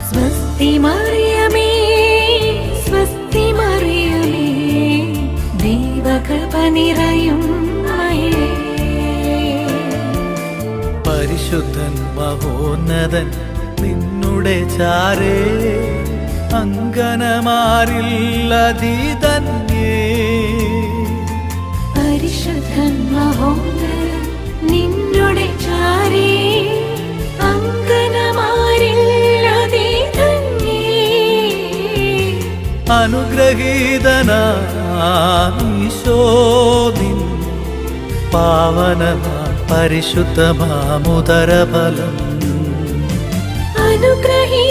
സ്വസ്തി മറിയമേ സ്വസ്തി മറിയമേ ദൈവകൃപ നിറയും മയേ. പരിശുദ്ധൻ മഹോന്നതൻ നിന്നുടെ ചാരേ അങ്കനമാരില്ലതീതന്യേ. പരിശുദ്ധൻ മഹോന്നതൻ നിന്നുടെ ചാരേ അങ്കനമാരില്ലതീതന്യേ. അനുഗ്രഹീതനാമീശോദിൻ പാവനമാ പരിശുദ്ധമാമുദരഫലം. അനുഗ്രഹീ